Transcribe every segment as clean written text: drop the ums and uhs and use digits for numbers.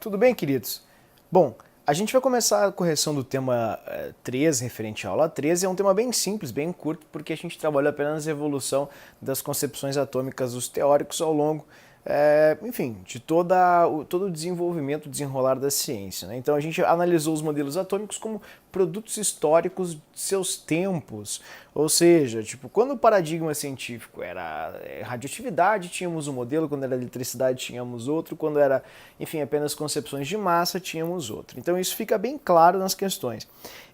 Tudo bem, queridos? Bom, a gente vai começar a correção do tema 13, referente à aula 13. É um tema bem simples, bem curto, porque a gente trabalhou apenas a evolução das concepções atômicas dos teóricos ao longo, enfim, de todo o desenvolvimento, desenrolar da ciência, né? Então a gente analisou os modelos atômicos como produtos históricos de seus tempos, ou seja, tipo, quando o paradigma científico era radioatividade, tínhamos um modelo, quando era eletricidade, tínhamos outro, quando era, enfim, apenas concepções de massa, tínhamos outro. Então isso fica bem claro nas questões.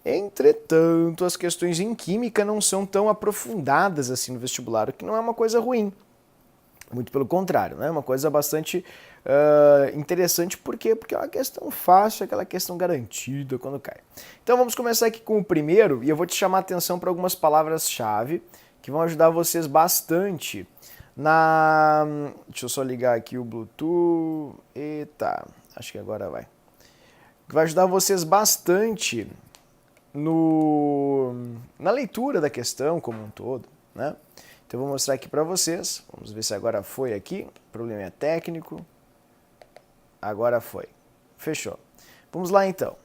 Entretanto, as questões em química não são tão aprofundadas assim no vestibular, o que não é uma coisa ruim. Muito pelo contrário, né? Uma coisa bastante interessante, por quê? Porque é uma questão fácil, aquela questão garantida quando cai. Então vamos começar aqui com o primeiro, e eu vou te chamar a atenção para algumas palavras-chave que vão ajudar vocês bastante na... Deixa eu só ligar aqui o Bluetooth. Eita, acho que agora vai. Vai ajudar vocês bastante na leitura da questão como um todo, né? Então eu vou mostrar aqui para vocês. Vamos ver se agora foi aqui. O problema é técnico. Agora foi. Fechou. Vamos lá então.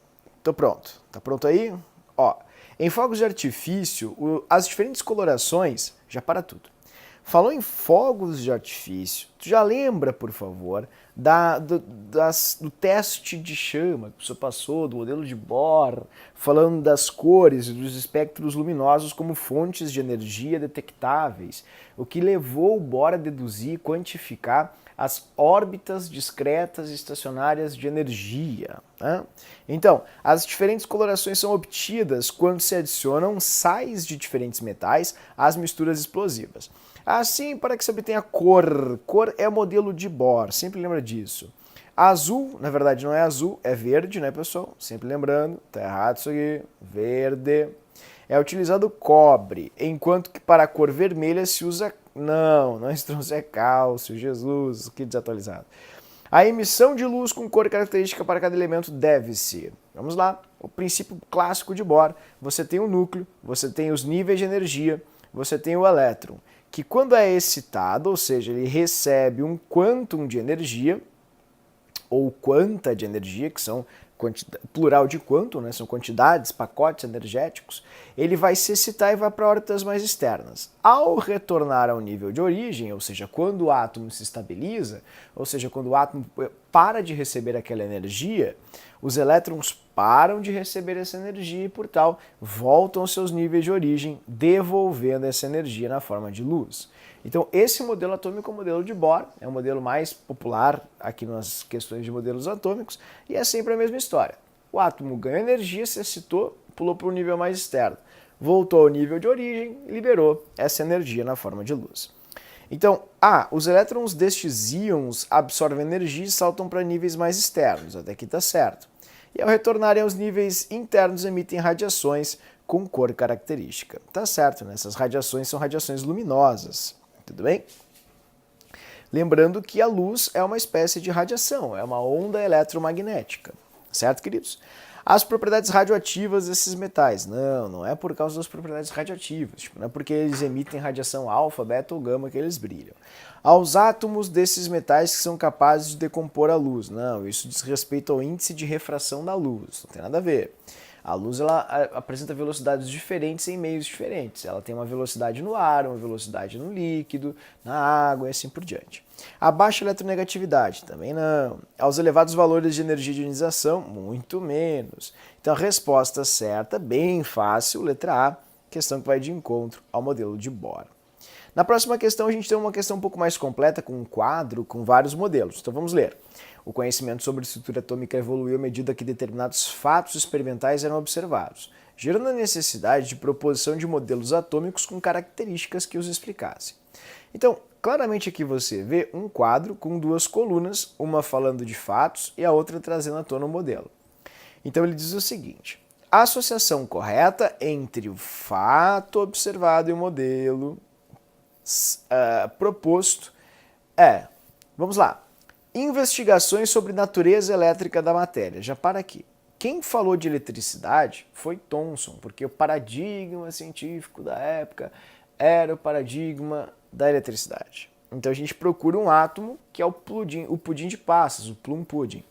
Tô pronto. Tá pronto aí? Ó, em fogos de artifício, as diferentes colorações... Já para tudo. Falou em fogos de artifício. Tu já lembra, por favor, do teste de chama que você passou, do modelo de Bohr, falando das cores e dos espectros luminosos como fontes de energia detectáveis, o que levou o Bohr a deduzir e quantificar as órbitas discretas e estacionárias de energia, né? Então, as diferentes colorações são obtidas quando se adicionam sais de diferentes metais às misturas explosivas. Assim, para que se obtenha cor. Cor é o modelo de Bohr, sempre lembra disso. Azul, na verdade não é azul, é verde, né, pessoal? Sempre lembrando, tá errado isso aqui, verde. É utilizado cobre, enquanto que para a cor vermelha se usa... Não estronço, é cálcio, Jesus, que desatualizado. A emissão de luz com cor característica para cada elemento deve-se. Vamos lá, o princípio clássico de Bohr. Você tem o núcleo, você tem os níveis de energia, você tem o elétron, que quando é excitado, ou seja, ele recebe um quantum de energia, ou quanta de energia, que são plural de quantum, né? São quantidades, pacotes energéticos, ele vai se excitar e vai para órbitas mais externas. Ao retornar ao nível de origem, ou seja, quando o átomo se estabiliza, ou seja, quando o átomo para de receber aquela energia, os elétrons param de receber essa energia e, por tal, voltam aos seus níveis de origem, devolvendo essa energia na forma de luz. Então, esse modelo atômico é o modelo de Bohr, é o modelo mais popular aqui nas questões de modelos atômicos, e é sempre a mesma história. O átomo ganhou energia, se excitou, pulou para um nível mais externo, voltou ao nível de origem, liberou essa energia na forma de luz. Então, os elétrons destes íons absorvem energia e saltam para níveis mais externos, até aqui está certo. E ao retornarem aos níveis internos, emitem radiações com cor característica. Tá certo, né? Essas radiações são radiações luminosas. Tudo bem? Lembrando que a luz é uma espécie de radiação, é uma onda eletromagnética. Certo, queridos? As propriedades radioativas desses metais. Não é por causa das propriedades radioativas. Tipo, não é porque eles emitem radiação alfa, beta ou gama que eles brilham. Aos átomos desses metais que são capazes de decompor a luz. Não, isso diz respeito ao índice de refração da luz. Não tem nada a ver. A luz ela apresenta velocidades diferentes em meios diferentes. Ela tem uma velocidade no ar, uma velocidade no líquido, na água e assim por diante. A baixa eletronegatividade, também não. Aos elevados valores de energia de ionização, muito menos. Então a resposta certa, bem fácil, letra A, questão que vai de encontro ao modelo de Bohr. Na próxima questão a gente tem uma questão um pouco mais completa, com um quadro, com vários modelos. Então vamos ler. O conhecimento sobre estrutura atômica evoluiu à medida que determinados fatos experimentais eram observados, gerando a necessidade de proposição de modelos atômicos com características que os explicassem. Então, claramente aqui você vê um quadro com duas colunas, uma falando de fatos e a outra trazendo à tona o modelo. Então ele diz o seguinte: a associação correta entre o fato observado e o modelo proposto é, vamos lá, investigações sobre natureza elétrica da matéria. Já para aqui. Quem falou de eletricidade foi Thomson, porque o paradigma científico da época era o paradigma da eletricidade. Então a gente procura um átomo que é o pudim de passas, o plum pudding.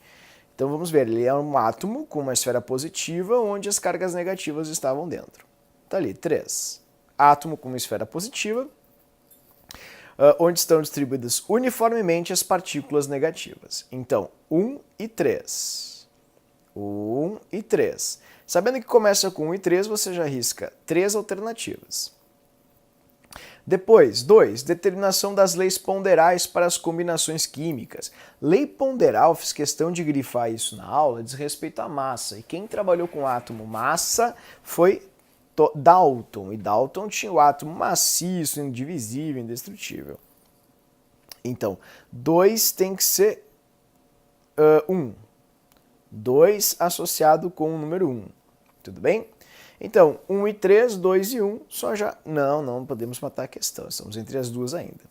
Então vamos ver, ele é um átomo com uma esfera positiva onde as cargas negativas estavam dentro. Está ali, 3. Átomo com uma esfera positiva, onde estão distribuídas uniformemente as partículas negativas. Então, 1 e 3. 1 e 3. Sabendo que começa com 1 e 3, você já risca 3 alternativas. Depois, 2. Determinação das leis ponderais para as combinações químicas. Lei ponderal, fiz questão de grifar isso na aula, diz respeito à massa. E quem trabalhou com átomo massa foi Dalton. E Dalton tinha o átomo maciço, indivisível, indestrutível. Então, 2 tem que ser 1. 2 associado com o número 1. Tudo bem? Então, 1 e 3, 2 e 1, só já... Não podemos matar a questão, estamos entre as duas ainda.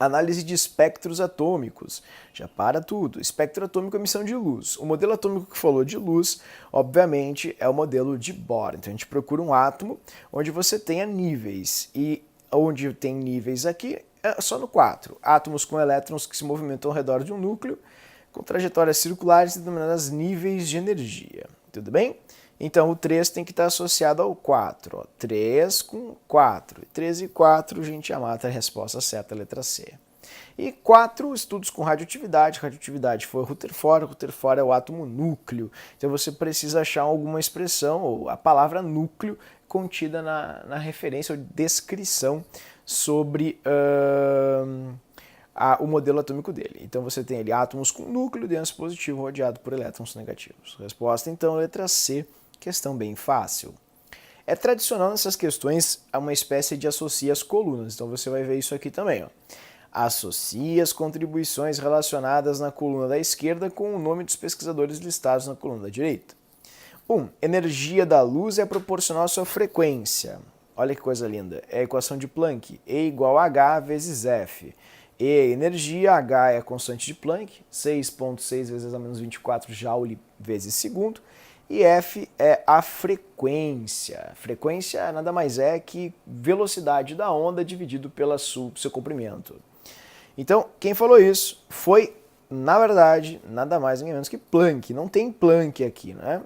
Análise de espectros atômicos. Já para tudo. Espectro atômico é emissão de luz. O modelo atômico que falou de luz, obviamente, é o modelo de Bohr. Então, a gente procura um átomo onde você tenha níveis. E onde tem níveis aqui, é só no 4. Átomos com elétrons que se movimentam ao redor de um núcleo, com trajetórias circulares denominadas níveis de energia. Tudo bem? Então, o 3 tem que estar associado ao 4. Ó. 3 com 4. 3 e 4, a gente já mata a resposta certa, a letra C. E 4, estudos com radioatividade. Radioatividade foi o Rutherford. Rutherford é o átomo núcleo. Então, você precisa achar alguma expressão, ou a palavra núcleo, contida na referência ou descrição sobre o modelo atômico dele. Então, você tem ali átomos com núcleo denso positivo rodeado por elétrons negativos. Resposta, então, letra C. Questão bem fácil. É tradicional nessas questões uma espécie de associa as colunas. Então você vai ver isso aqui também. Ó. Associa as contribuições relacionadas na coluna da esquerda com o nome dos pesquisadores listados na coluna da direita. 1. Energia da luz é proporcional à sua frequência. Olha que coisa linda. É a equação de Planck. E igual a H vezes F. E energia, H é a constante de Planck, 6,6 vezes a menos 24 joule vezes segundo. E F é a frequência. Frequência nada mais é que velocidade da onda dividido pelo seu comprimento. Então, quem falou isso foi, na verdade, nada mais nem menos que Planck. Não tem Planck aqui, né?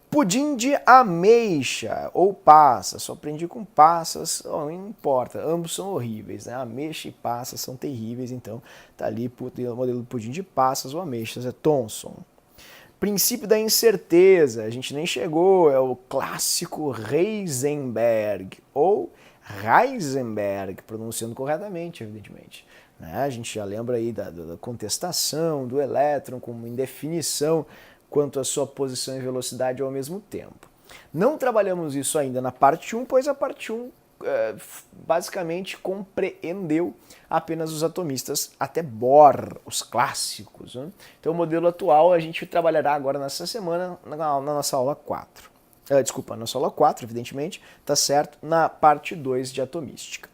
Pudim de ameixa ou passa. Só aprendi com passas, não importa. Ambos são horríveis, né? Ameixa e passas são terríveis, então tá ali o modelo do pudim de passas ou ameixas, é Thomson. Princípio da incerteza, a gente nem chegou, é o clássico Heisenberg, ou Heisenberg, pronunciando corretamente, evidentemente. Né? A gente já lembra aí da contestação do elétron como indefinição quanto à sua posição e velocidade ao mesmo tempo. Não trabalhamos isso ainda na parte 1, pois a parte 1 basicamente compreendeu apenas os atomistas até Bohr, os clássicos. Né? Então o modelo atual a gente trabalhará agora nessa semana na nossa aula 4. Desculpa, na nossa aula 4, evidentemente, tá certo, na parte 2 de atomística.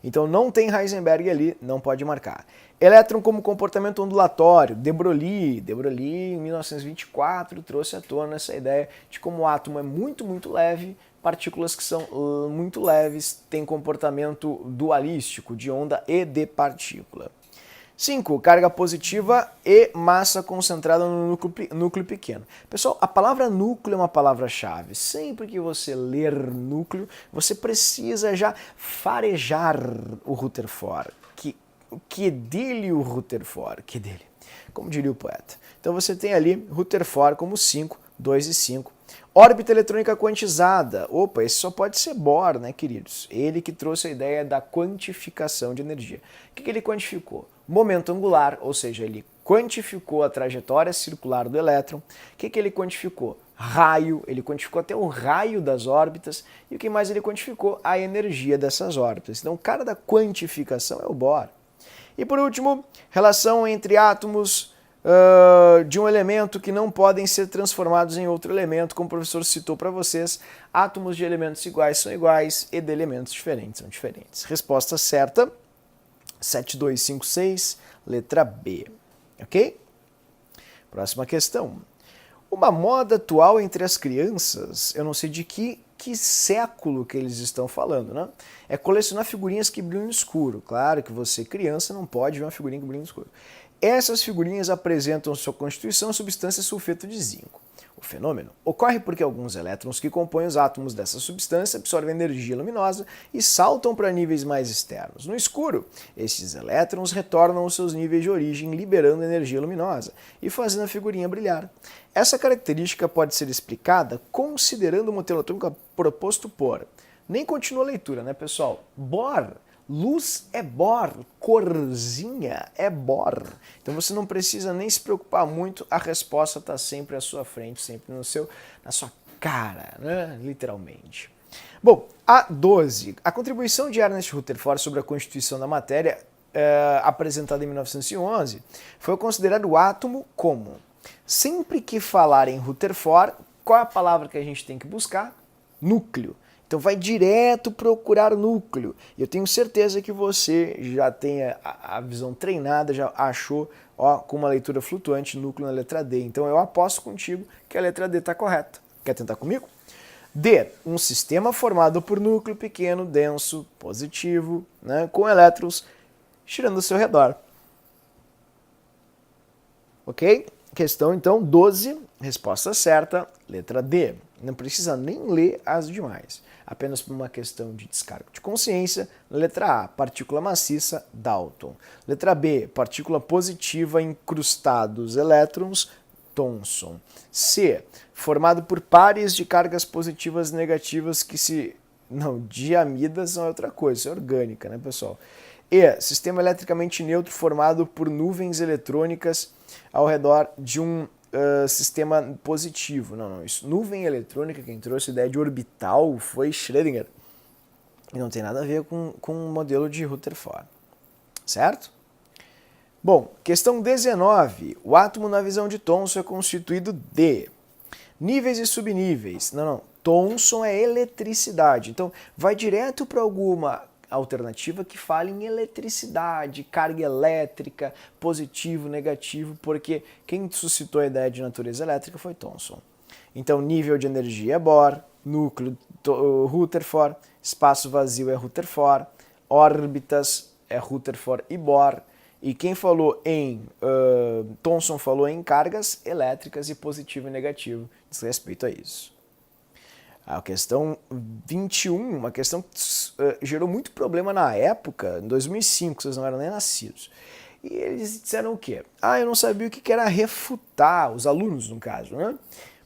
Então não tem Heisenberg ali, não pode marcar. Elétron como comportamento ondulatório, de Broglie em 1924 trouxe à tona essa ideia de como o átomo é muito, muito leve, partículas que são muito leves têm comportamento dualístico, de onda e de partícula. 5. Carga positiva e massa concentrada no núcleo pequeno. Pessoal, a palavra núcleo é uma palavra-chave. Sempre que você ler núcleo, você precisa já farejar o Rutherford. Que dele o Rutherford? Que dele? Como diria o poeta. Então você tem ali Rutherford como 5, 2 e 5. Órbita eletrônica quantizada. Opa, esse só pode ser Bohr, né, queridos? Ele que trouxe a ideia da quantificação de energia. O que ele quantificou? Momento angular, ou seja, ele quantificou a trajetória circular do elétron. O que ele quantificou? Raio, ele quantificou até o raio das órbitas. E o que mais ele quantificou? A energia dessas órbitas. Então, o cara da quantificação é o Bohr. E por último, relação entre átomos de um elemento que não podem ser transformados em outro elemento, como o professor citou para vocês, átomos de elementos iguais são iguais e de elementos diferentes são diferentes. Resposta certa, 7256, letra B. Ok? Próxima questão. Uma moda atual entre as crianças, eu não sei de que século que eles estão falando, né? É colecionar figurinhas que brilham no escuro. Claro que você, criança, não pode ver uma figurinha que brilha no escuro. Essas figurinhas apresentam sua constituição substância sulfeto de zinco. O fenômeno ocorre porque alguns elétrons que compõem os átomos dessa substância absorvem energia luminosa e saltam para níveis mais externos. No escuro, esses elétrons retornam aos seus níveis de origem, liberando energia luminosa e fazendo a figurinha brilhar. Essa característica pode ser explicada considerando o modelo atômico proposto por... Nem continua a leitura, né, pessoal? Bohr. Luz é Bohr, corzinha é Bohr. Então você não precisa nem se preocupar muito, a resposta está sempre à sua frente, sempre na sua cara, né? Literalmente. Bom, a 12. A contribuição de Ernest Rutherford sobre a constituição da matéria, apresentada em 1911, foi considerar o átomo como, sempre que falar em Rutherford, qual é a palavra que a gente tem que buscar? Núcleo. Então vai direto procurar núcleo. E eu tenho certeza que você já tem a visão treinada, já achou, ó, com uma leitura flutuante, núcleo na letra D. Então eu aposto contigo que a letra D está correta. Quer tentar comigo? D. Um sistema formado por núcleo pequeno, denso, positivo, né, com elétrons girando ao seu redor. Ok? Questão, então, 12. Resposta certa, letra D. Não precisa nem ler as demais. Apenas por uma questão de descargo de consciência. Letra A, partícula maciça, Dalton. Letra B, partícula positiva, incrustados elétrons, Thomson. C, formado por pares de cargas positivas e negativas que se... Não, diamidas não é outra coisa, isso é orgânica, né, pessoal? E, sistema eletricamente neutro formado por nuvens eletrônicas ao redor de um sistema positivo. Não, isso. Nuvem eletrônica, quem trouxe a ideia de orbital foi Schrödinger. E não tem nada a ver com o modelo de Rutherford. Certo? Bom, questão 19. O átomo na visão de Thomson é constituído de níveis e subníveis. Não. Thomson é eletricidade. Então, vai direto para alguma alternativa que fala em eletricidade, carga elétrica, positivo, negativo, porque quem suscitou a ideia de natureza elétrica foi Thomson. Então, nível de energia é Bohr, núcleo Rutherford, espaço vazio é Rutherford, órbitas é Rutherford e Bohr, e quem falou em... Thomson falou em cargas elétricas e positivo e negativo, diz respeito a isso. A questão 21, uma questão que gerou muito problema na época, em 2005, vocês não eram nem nascidos. E eles disseram o quê? Eu não sabia o que era refutar, os alunos no caso, né?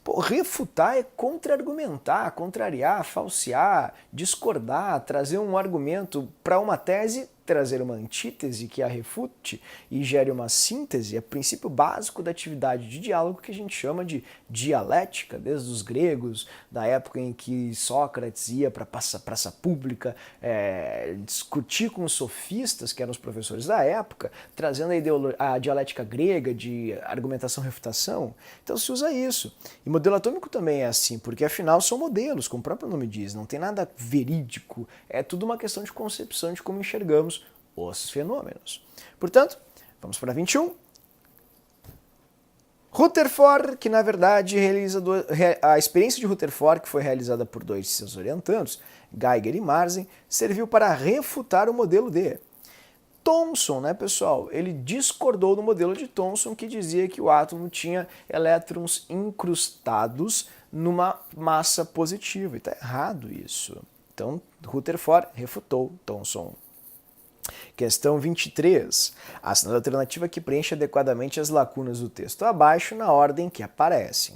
Pô, refutar é contra-argumentar, contrariar, falsear, discordar, trazer um argumento para uma tese, trazer uma antítese que a refute e gere uma síntese, é princípio básico da atividade de diálogo que a gente chama de dialética, desde os gregos, da época em que Sócrates ia para a praça pública discutir com os sofistas, que eram os professores da época, trazendo a dialética grega de argumentação-refutação. Então se usa isso. E modelo atômico também é assim, porque afinal são modelos, como o próprio nome diz, não tem nada verídico, é tudo uma questão de concepção de como enxergamos os fenômenos. Portanto, vamos para 21. Rutherford, que na verdade a experiência de Rutherford, que foi realizada por dois de seus orientandos, Geiger e Marsen, serviu para refutar o modelo D. Thomson, né, pessoal, ele discordou do modelo de Thomson que dizia que o átomo tinha elétrons incrustados numa massa positiva. E está errado isso. Então, Rutherford refutou Thomson. Questão 23. Assinale a alternativa que preenche adequadamente as lacunas do texto abaixo na ordem que aparecem.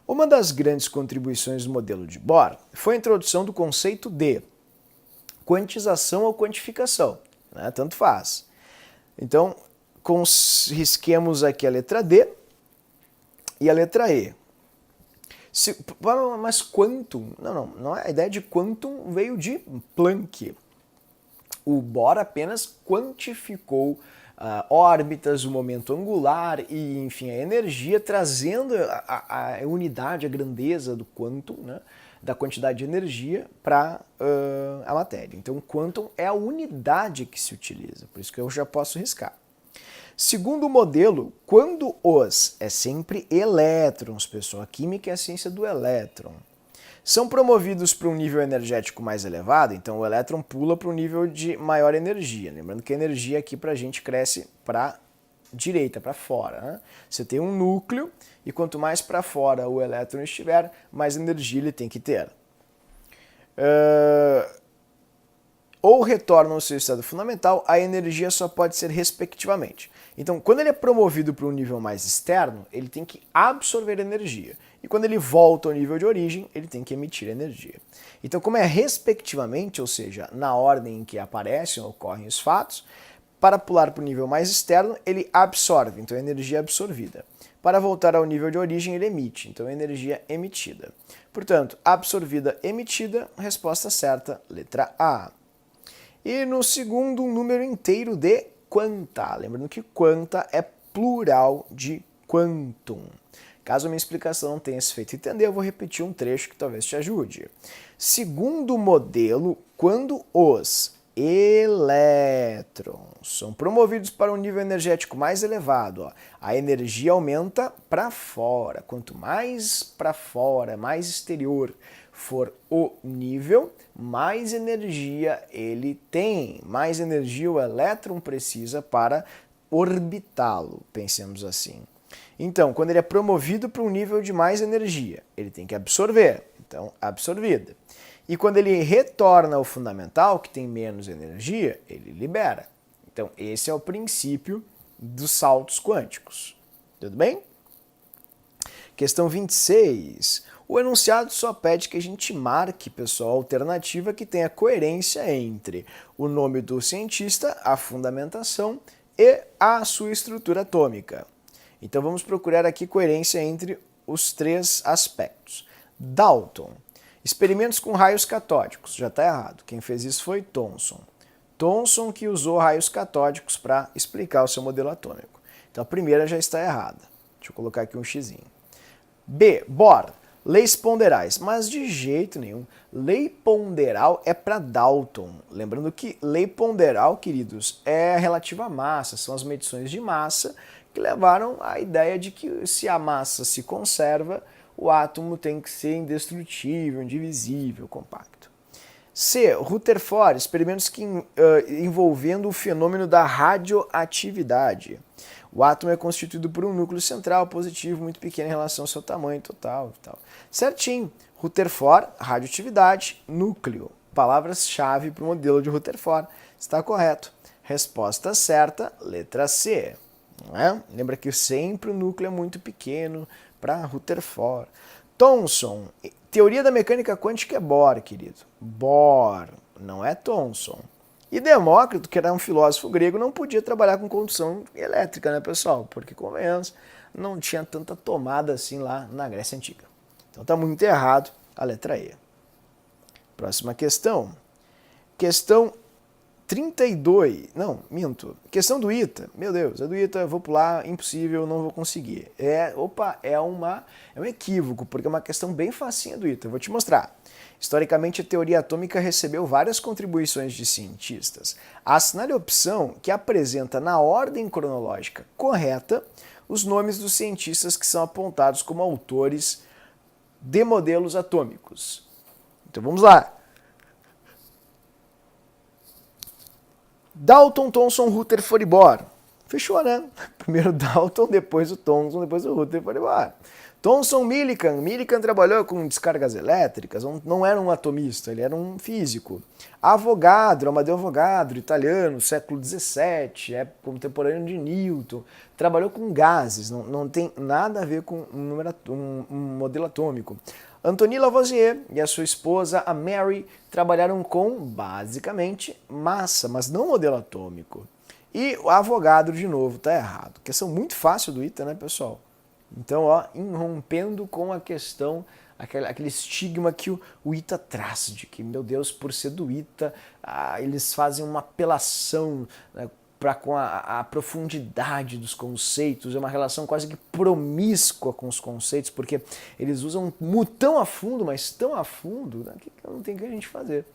Uma das grandes contribuições do modelo de Bohr foi a introdução do conceito de quantização ou quantificação, né? Tanto faz. Então, risquemos aqui a letra D e a letra E. Mas quantum? Não é. A ideia de quantum veio de Planck. O Bohr apenas quantificou órbitas, o momento angular e, enfim, a energia, trazendo a unidade, a grandeza do quantum, né, da quantidade de energia para a matéria. Então, o quantum é a unidade que se utiliza, por isso que eu já posso riscar. Segundo o modelo, quando é sempre elétrons, pessoal, a química é a ciência do elétron, são promovidos para um nível energético mais elevado, então o elétron pula para um nível de maior energia. Lembrando que a energia aqui para a gente cresce para direita, para fora, né? Você tem um núcleo e quanto mais para fora o elétron estiver, mais energia ele tem que ter. Ou retorna ao seu estado fundamental, a energia só pode ser respectivamente. Então, quando ele é promovido para um nível mais externo, ele tem que absorver energia. E quando ele volta ao nível de origem, ele tem que emitir energia. Então, como é respectivamente, ou seja, na ordem em que aparecem ou ocorrem os fatos, para pular para o nível mais externo, ele absorve, então é energia absorvida. Para voltar ao nível de origem, ele emite, então é energia emitida. Portanto, absorvida, emitida, resposta certa, letra A. E no segundo, um número inteiro de quanta. Lembrando que quanta é plural de quantum. Caso a minha explicação não tenha se feito entender, eu vou repetir um trecho que talvez te ajude. Segundo modelo, quando os elétrons são promovidos para um nível energético mais elevado, a energia aumenta para fora. Quanto mais para fora, mais exterior for o nível, mais energia ele tem, mais energia o elétron precisa para orbitá-lo, pensemos assim. Então, quando ele é promovido para um nível de mais energia, ele tem que absorver, então absorvida. E quando ele retorna ao fundamental, que tem menos energia, ele libera. Então, esse é o princípio dos saltos quânticos. Tudo bem? Questão 26. O enunciado só pede que a gente marque, pessoal, a alternativa que tenha coerência entre o nome do cientista, a fundamentação e a sua estrutura atômica. Então vamos procurar aqui coerência entre os três aspectos. Dalton. Experimentos com raios catódicos. Já está errado. Quem fez isso foi Thomson. Thomson que usou raios catódicos para explicar o seu modelo atômico. Então a primeira já está errada. Deixa eu colocar aqui um xizinho. B. Bohr. Leis ponderais, mas de jeito nenhum. Lei ponderal é para Dalton. Lembrando que lei ponderal, queridos, é relativa à massa. São as medições de massa que levaram à ideia de que se a massa se conserva, o átomo tem que ser indestrutível, indivisível, compacto. C. Rutherford, experimentos envolvendo o fenômeno da radioatividade. O átomo é constituído por um núcleo central positivo muito pequeno em relação ao seu tamanho total. Certinho. Rutherford, radioatividade, núcleo. Palavras-chave para o modelo de Rutherford. Está correto. Resposta certa, letra C. Não é? Lembra que sempre o núcleo é muito pequeno para Rutherford. Thomson, teoria da mecânica quântica é Bohr, querido. Bohr, não é Thomson. E Demócrito, que era um filósofo grego, não podia trabalhar com condução elétrica, né, pessoal? Porque, convenhamos, não tinha tanta tomada assim lá na Grécia Antiga. Então tá muito errado a letra E. Próxima questão. Questão 32. Não, minto. Questão do ITA. Meu Deus, é do ITA, vou pular, impossível, não vou conseguir. É um equívoco, porque é uma questão bem facinha do ITA. Eu vou te mostrar. Historicamente, a teoria atômica recebeu várias contribuições de cientistas. Assinale a opção que apresenta na ordem cronológica correta os nomes dos cientistas que são apontados como autores de modelos atômicos. Então vamos lá. Dalton, Thomson, Rutherford e Bohr. Fechou, né? Primeiro Dalton, depois o Thomson, depois o Rutherford e Bohr. Thomson, Millikan. Millikan trabalhou com descargas elétricas, não era um atomista, ele era um físico. Avogadro, Amadeu Avogadro, italiano, século XVII, é contemporâneo de Newton. Trabalhou com gases, não tem nada a ver com um modelo atômico. Antoine Lavoisier e a sua esposa, a Mary, trabalharam com, basicamente, massa, mas não modelo atômico. E o Avogadro, de novo, está errado. Questão muito fácil do ITA, né, pessoal? Então, ó, irrompendo com a questão, aquele estigma que o ITA traz, de que, meu Deus, por ser do ITA, eles fazem uma apelação, né, com a profundidade dos conceitos, é uma relação quase que promíscua com os conceitos, porque eles usam tão a fundo, mas tão a fundo, né, que não tem o que a gente fazer.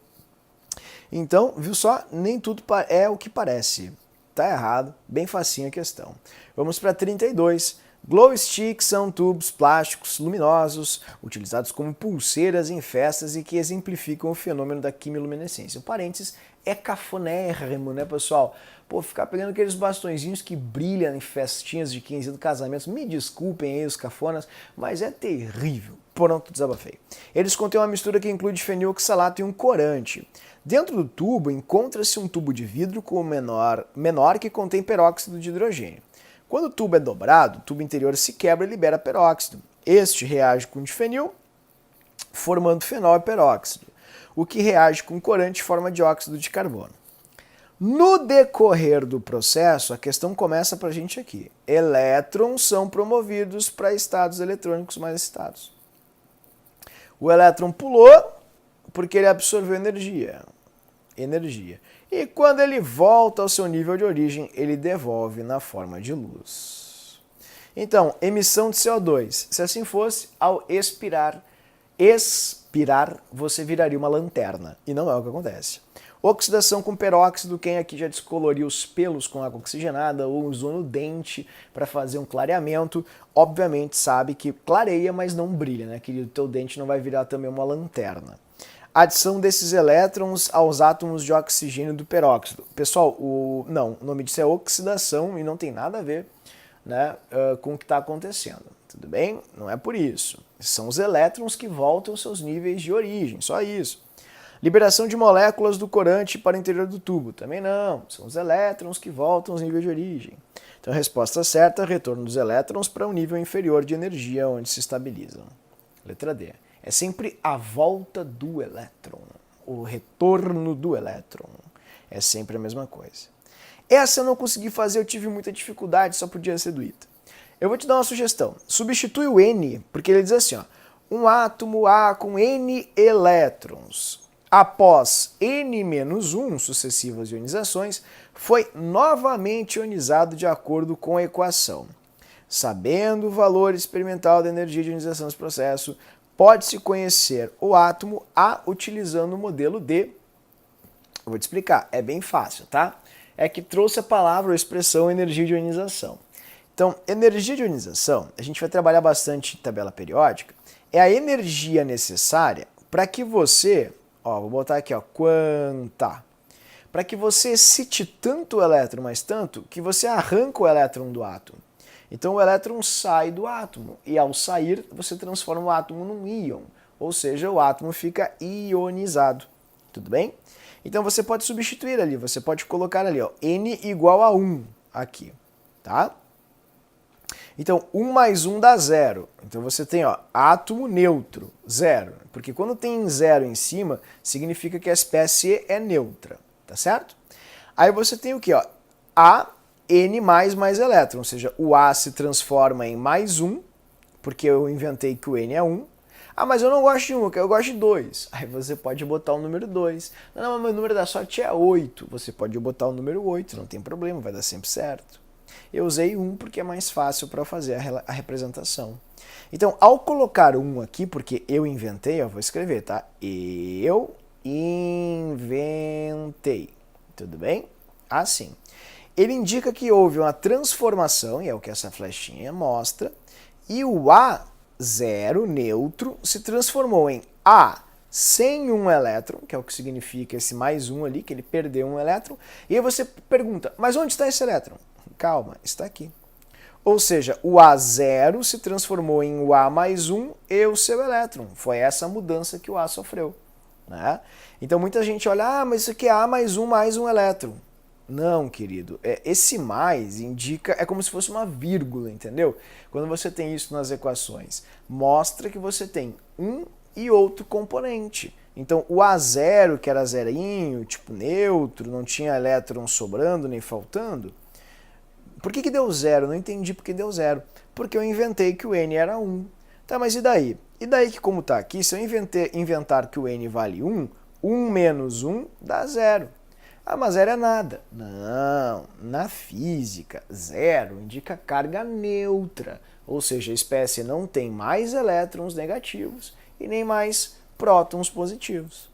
Então, viu só? Nem tudo é o que parece. Tá errado, bem facinho a questão. Vamos para 32. Glow sticks são tubos plásticos luminosos utilizados como pulseiras em festas e que exemplificam o fenômeno da quimiluminescência. O parênteses é cafonérrimo, né, pessoal? Pô, ficar pegando aqueles bastõezinhos que brilham em festinhas de 15 do casamento, me desculpem aí os cafonas, mas é terrível. Pronto, desabafei. Eles contêm uma mistura que inclui fenilxalato e um corante. Dentro do tubo encontra-se um tubo de vidro com menor que contém peróxido de hidrogênio. Quando o tubo é dobrado, o tubo interior se quebra e libera peróxido. Este reage com difenil, formando fenol e peróxido, o que reage com corante e forma dióxido de carbono. No decorrer do processo, a questão começa para a gente aqui. Elétrons são promovidos para estados eletrônicos mais excitados. O elétron pulou porque ele absorveu energia. E quando ele volta ao seu nível de origem, ele devolve na forma de luz. Então, emissão de CO2. Se assim fosse, ao expirar, você viraria uma lanterna. E não é o que acontece. Oxidação com peróxido, quem aqui já descoloriu os pelos com água oxigenada ou usou no dente para fazer um clareamento, obviamente sabe que clareia, mas não brilha, né, querido? Teu dente não vai virar também uma lanterna. Adição desses elétrons aos átomos de oxigênio do peróxido. Pessoal, o nome disso é oxidação e não tem nada a ver, né, com o que está acontecendo. Tudo bem? Não é por isso. São os elétrons que voltam aos seus níveis de origem, só isso. Liberação de moléculas do corante para o interior do tubo. Também não. São os elétrons que voltam aos níveis de origem. Então, a resposta certa, retorno dos elétrons para um nível inferior de energia onde se estabilizam. Letra D. É sempre a volta do elétron. O retorno do elétron. É sempre a mesma coisa. Essa eu não consegui fazer, eu tive muita dificuldade, só podia ser do ITA. Eu vou te dar uma sugestão. Substitui o N, porque ele diz assim, ó, um átomo A com N elétrons. Após N-1 sucessivas ionizações, foi novamente ionizado de acordo com a equação. Sabendo o valor experimental da energia de ionização desse processo, pode-se conhecer o átomo A utilizando o modelo D. Eu vou te explicar, é bem fácil, tá? É que trouxe a palavra ou expressão energia de ionização. Então, energia de ionização, a gente vai trabalhar bastante em tabela periódica, é a energia necessária para que você... vou botar aqui, quanta. Para que você excite tanto o elétron, mais tanto, que você arranca o elétron do átomo. Então o elétron sai do átomo e ao sair você transforma o átomo num íon, ou seja, o átomo fica ionizado. Tudo bem? Então você pode substituir ali, você pode colocar ali, N igual a 1 aqui, tá? Então, 1 mais 1 dá 0. Então você tem, átomo neutro, 0. Porque quando tem 0 em cima, significa que a espécie é neutra, tá certo? Aí você tem o quê? A, N mais elétron, ou seja, o A se transforma em mais 1, porque eu inventei que o N é 1. Ah, mas eu não gosto de 1, eu gosto de 2. Aí você pode botar o número 2. Não, mas meu número da sorte é 8. Você pode botar o número 8, não tem problema, vai dar sempre certo. Eu usei 1 porque é mais fácil para fazer a representação. Então, ao colocar 1 aqui, porque eu inventei, eu vou escrever, tá? Eu inventei. Tudo bem? Assim. Ele indica que houve uma transformação, e é o que essa flechinha mostra, e o A0 neutro se transformou em A sem um elétron, que é o que significa esse mais 1 ali, que ele perdeu um elétron, e aí você pergunta, mas onde está esse elétron? Calma, está aqui. Ou seja, o A0 se transformou em o A mais 1 e o seu elétron. Foi essa mudança que o A sofreu. Né? Então muita gente olha, mas isso aqui é A mais um elétron. Não, querido. Esse mais indica, é como se fosse uma vírgula, entendeu? Quando você tem isso nas equações, mostra que você tem um e outro componente. Então o A0, que era zerinho, tipo neutro, não tinha elétron sobrando nem faltando, por que deu 0? Não entendi por que deu 0. Porque eu inventei que o N era 1. Tá, mas e daí? E daí que como está aqui, se eu inventar que o N vale 1, 1 menos 1 dá 0. Ah, mas 0 é nada. Não, na física, 0 indica carga neutra. Ou seja, a espécie não tem mais elétrons negativos e nem mais prótons positivos.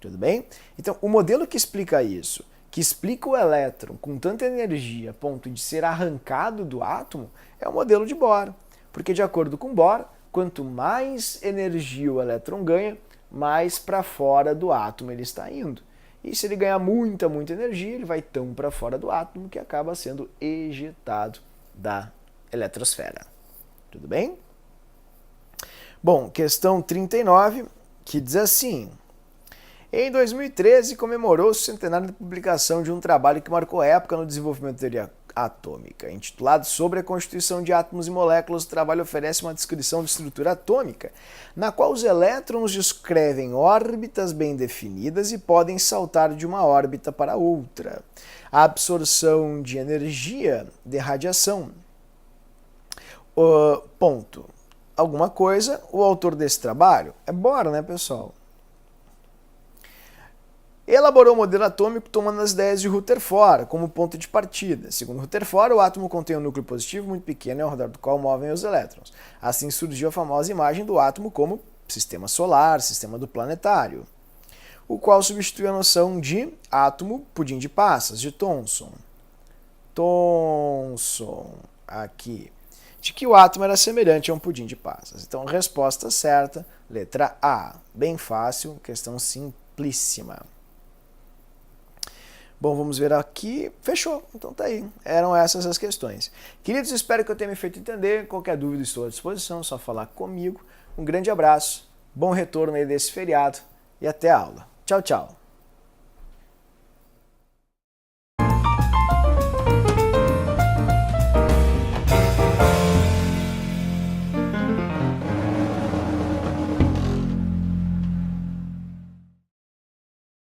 Tudo bem? Então, o modelo que explica isso, que explica o elétron com tanta energia a ponto de ser arrancado do átomo, é o modelo de Bohr. Porque, de acordo com Bohr, quanto mais energia o elétron ganha, mais para fora do átomo ele está indo. E se ele ganhar muita energia, ele vai tão para fora do átomo que acaba sendo ejetado da eletrosfera. Tudo bem? Bom, questão 39, que diz assim: em 2013 comemorou-se o centenário da publicação de um trabalho que marcou época no desenvolvimento da teoria atômica. Intitulado Sobre a Constituição de Átomos e Moléculas, o trabalho oferece uma descrição de estrutura atômica, na qual os elétrons descrevem órbitas bem definidas e podem saltar de uma órbita para outra. A absorção de energia de radiação. Ponto. Alguma coisa, o autor desse trabalho é Bohr, né, pessoal? Elaborou o modelo atômico tomando as ideias de Rutherford como ponto de partida. Segundo Rutherford, o átomo contém um núcleo positivo muito pequeno ao redor do qual movem os elétrons. Assim surgiu a famosa imagem do átomo como sistema solar, sistema do planetário, o qual substitui a noção de átomo pudim de passas, de Thomson. Aqui. De que o átomo era semelhante a um pudim de passas. Então, resposta certa, letra A. Bem fácil, questão simplíssima. Bom, vamos ver aqui. Fechou. Então tá aí. Eram essas as questões. Queridos, espero que eu tenha me feito entender. Qualquer dúvida, estou à disposição. É só falar comigo. Um grande abraço. Bom retorno aí desse feriado. E até a aula. Tchau, tchau.